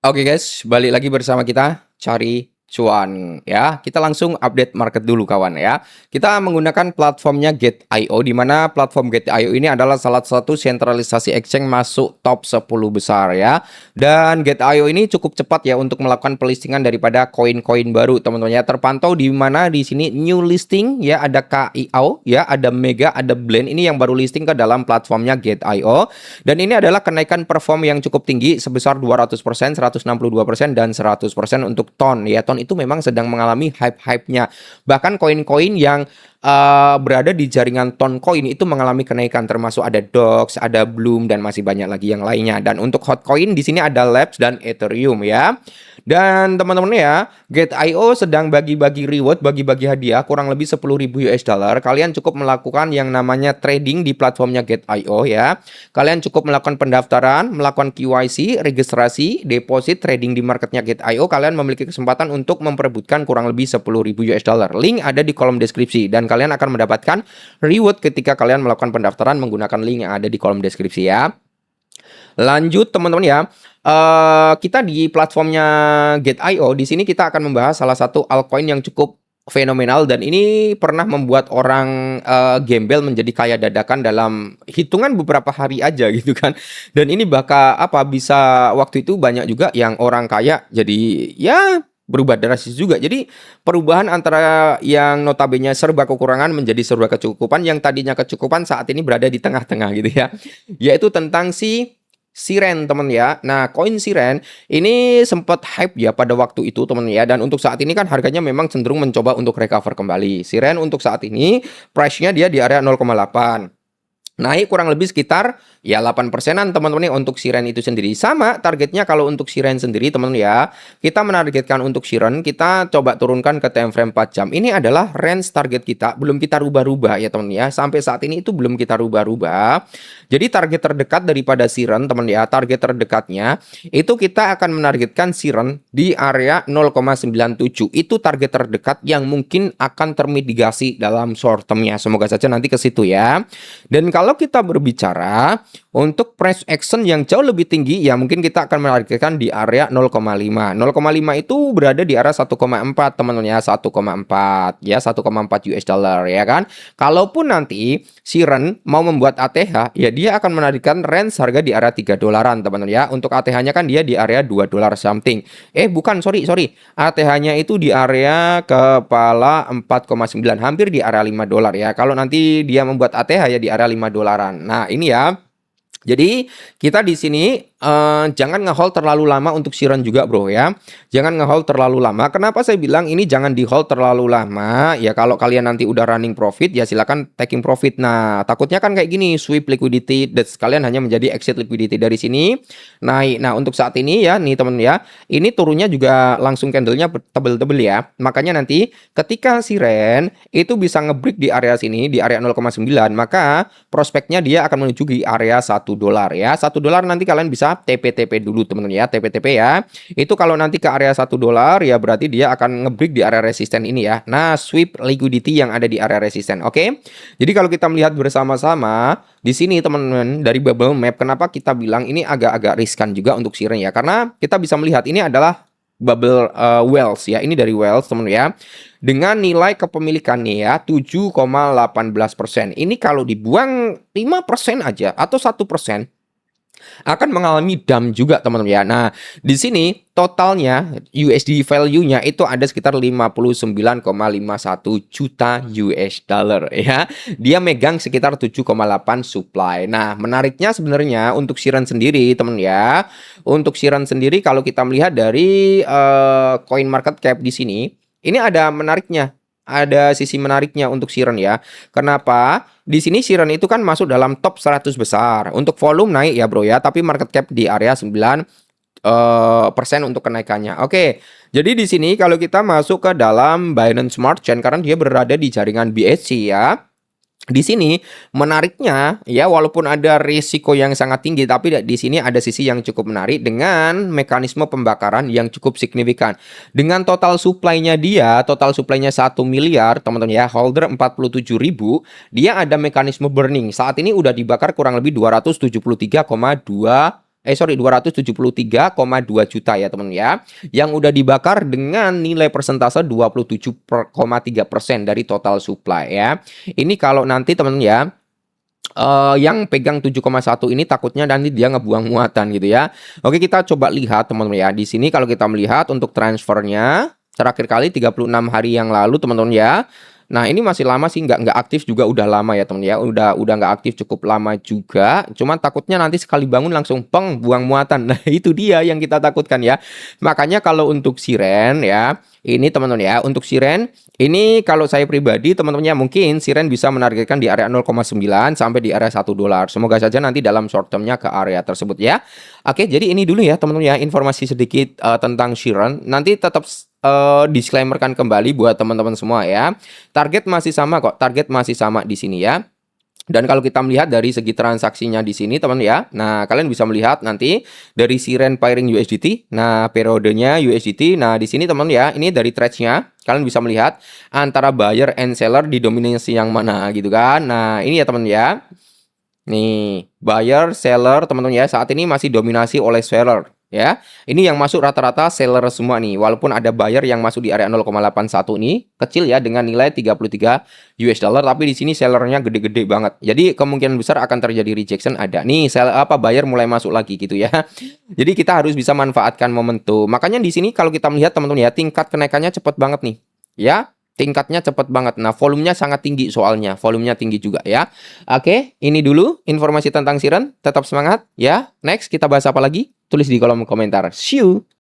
Oke guys, balik lagi bersama kita cari cuan ya. Kita langsung update market dulu kawan ya. Kita menggunakan platformnya Gate.io di mana platform Gate.io ini adalah salah satu sentralisasi exchange masuk top 10 besar ya. Dan Gate.io ini cukup cepat ya untuk melakukan pelistingan daripada koin-koin baru teman-teman ya. Terpantau di mana di sini new listing ya, ada KIO ya, ada Mega, ada Blend ini yang baru listing ke dalam platformnya Gate.io. Dan ini adalah kenaikan perform yang cukup tinggi sebesar 200%, 162%, dan 100% untuk TON ya. TON itu memang sedang mengalami hype-hype-nya. Bahkan koin-koin yang berada di jaringan TON coin itu mengalami kenaikan, termasuk ada DOX, ada Bloom, dan masih banyak lagi yang lainnya. Dan untuk hot coin di sini ada Labs dan Ethereum ya. Dan teman-teman ya, Gate.io sedang bagi-bagi reward, bagi-bagi hadiah kurang lebih 10.000 US dollar. Kalian cukup melakukan yang namanya trading di platformnya Gate.io ya. Kalian cukup melakukan pendaftaran, melakukan KYC, registrasi, deposit, trading di marketnya Gate.io. Kalian memiliki kesempatan untuk memperebutkan kurang lebih 10.000 US dollar. Link ada di kolom deskripsi dan kalian akan mendapatkan reward ketika kalian melakukan pendaftaran menggunakan link yang ada di kolom deskripsi ya. Lanjut teman-teman ya. Kita di platformnya Gate.io di sini kita akan membahas salah satu altcoin yang cukup fenomenal dan ini pernah membuat orang gembel menjadi kaya dadakan dalam hitungan beberapa hari aja gitu kan. Dan ini bakal bisa waktu itu banyak juga yang orang kaya jadi ya berubah drastis juga. Jadi perubahan antara yang notabene serba kekurangan menjadi serba kecukupan, yang tadinya kecukupan saat ini berada di tengah-tengah gitu ya. Yaitu tentang si Siren teman ya. Nah, koin Siren ini sempat hype ya pada waktu itu teman ya. Dan untuk saat ini kan harganya memang cenderung mencoba untuk recover kembali. Siren untuk saat ini price-nya dia di area 0,8. Naik kurang lebih sekitar ya 8%-an teman-teman nih untuk Siren itu sendiri. Sama targetnya kalau untuk Siren sendiri teman-teman ya. Kita menargetkan untuk Siren, kita coba turunkan ke time frame 4 jam. Ini adalah range target kita, belum kita rubah-rubah ya teman ya. Sampai saat ini itu belum kita rubah-rubah. Jadi target terdekat daripada Siren teman ya, target terdekatnya itu kita akan menargetkan Siren di area 0,97. Itu target terdekat yang mungkin akan termitigasi dalam short term-nya. Semoga saja nanti ke situ ya. Dan kalau kita berbicara untuk price action yang jauh lebih tinggi, ya mungkin kita akan menargetkan di area 0,5. 0,5 itu berada di area 1,4 teman-teman ya, 1,4 ya, 1,4 US dollar ya kan. Kalaupun nanti Siren mau membuat ATH, ya dia akan menargetkan range harga di area 3 dolaran teman-teman ya. Untuk ATH-nya kan dia di area 2 dolar something. Bukan, sorry. ATH-nya itu di area kepala 4,9, hampir di area 5 dolar ya. Kalau nanti dia membuat ATH ya di area 5 dolaran. Nah, ini ya. Jadi kita di sini jangan ngehold terlalu lama untuk Siren juga bro ya. Jangan ngehold terlalu lama. Kenapa saya bilang ini jangan di hold terlalu lama? Ya kalau kalian nanti udah running profit ya silakan taking profit. Nah takutnya kan kayak gini, sweep liquidity, dan kalian hanya menjadi exit liquidity dari sini naik. Nah untuk saat ini ya nih temen ya, ini turunnya juga langsung candlenya tebel-tebel ya. Makanya nanti ketika Siren itu bisa ngebreak di area sini di area 0,9, maka prospeknya dia akan menuju di area 1 dolar ya. 1 dolar nanti kalian bisa TP-TP dulu teman-teman ya, TP-TP ya. Itu kalau nanti ke area 1 dolar ya berarti dia akan ngebreak di area resisten ini ya. Nah, sweep liquidity yang ada di area resisten. Oke. Jadi kalau kita melihat bersama-sama di sini teman-teman dari bubble map, kenapa kita bilang ini agak-agak riskan juga untuk Siren ya? Karena kita bisa melihat ini adalah bubble Wells ya. Ini dari Wells teman ya. Dengan nilai kepemilikannya ya 7,18%. Ini kalau dibuang 5% aja atau 1% akan mengalami dump juga teman-teman ya. Nah, di sini totalnya USD value-nya itu ada sekitar 59,51 juta US dollar ya. Dia megang sekitar 7,8 supply. Nah, menariknya sebenarnya untuk Siren sendiri teman ya. Untuk Siren sendiri kalau kita melihat dari coin market cap di sini, ini ada menariknya. Ada sisi menariknya untuk Siren ya. Kenapa? Di sini Siren itu kan masuk dalam top 100 besar. Untuk volume naik ya bro ya, tapi market cap di area 9 persen untuk kenaikannya. Oke. Jadi di sini kalau kita masuk ke dalam Binance Smart Chain, karena dia berada di jaringan BSC ya. Di sini menariknya ya, walaupun ada risiko yang sangat tinggi, tapi di sini ada sisi yang cukup menarik dengan mekanisme pembakaran yang cukup signifikan. Dengan total supply-nya dia, total supply-nya 1 miliar teman-teman ya, holder 47.000, dia ada mekanisme burning. Saat ini udah dibakar kurang lebih 273,2 sorry 273,2 juta ya teman ya, yang udah dibakar dengan nilai persentase 27,3% dari total supply ya. Ini kalau nanti teman ya, yang pegang 7,1 ini takutnya nanti dia ngebuang muatan gitu ya. Oke, kita coba lihat teman-teman ya. Di sini kalau kita melihat untuk transfernya terakhir kali 36 hari yang lalu teman-teman ya. Nah, ini masih lama sih, nggak aktif juga, udah lama ya teman ya. Udah nggak aktif cukup lama juga. Cuman takutnya nanti sekali bangun langsung peng buang muatan. Nah, itu dia yang kita takutkan ya. Makanya kalau untuk Siren ya, ini teman-teman ya, untuk Siren ini kalau saya pribadi teman-temannya mungkin Siren bisa menargetkan di area 0,9 sampai di area $1. Semoga saja nanti dalam short termnya ke area tersebut ya. Oke, jadi ini dulu ya teman-teman ya, informasi sedikit tentang Siren. Nanti tetap disclaimerkan kembali buat teman-teman semua ya. Target masih sama kok, target masih sama di sini ya. Dan kalau kita melihat dari segi transaksinya di sini teman ya, nah kalian bisa melihat nanti dari Siren pairing USDT, nah periodenya USDT, nah di sini teman ya, ini dari trades-nya kalian bisa melihat antara buyer and seller didominasi yang mana gitu kan. Nah ini ya teman ya, nih buyer seller teman-teman ya, saat ini masih dominasi oleh seller. Ya, ini yang masuk rata-rata seller semua nih. Walaupun ada buyer yang masuk di area 0,81 nih, kecil ya dengan nilai 33 US dollar, tapi di sini sellernya gede-gede banget. Jadi kemungkinan besar akan terjadi rejection ada. Nih, buyer mulai masuk lagi gitu ya. Jadi kita harus bisa manfaatkan momentum. Makanya di sini kalau kita melihat teman-teman ya, tingkat kenaikannya cepat banget nih. Ya, tingkatnya cepat banget. Nah, volumenya sangat tinggi soalnya. Volumenya tinggi juga ya. Oke, ini dulu informasi tentang Siren. Tetap semangat ya. Next kita bahas apa lagi? Tulis di kolom komentar. See you!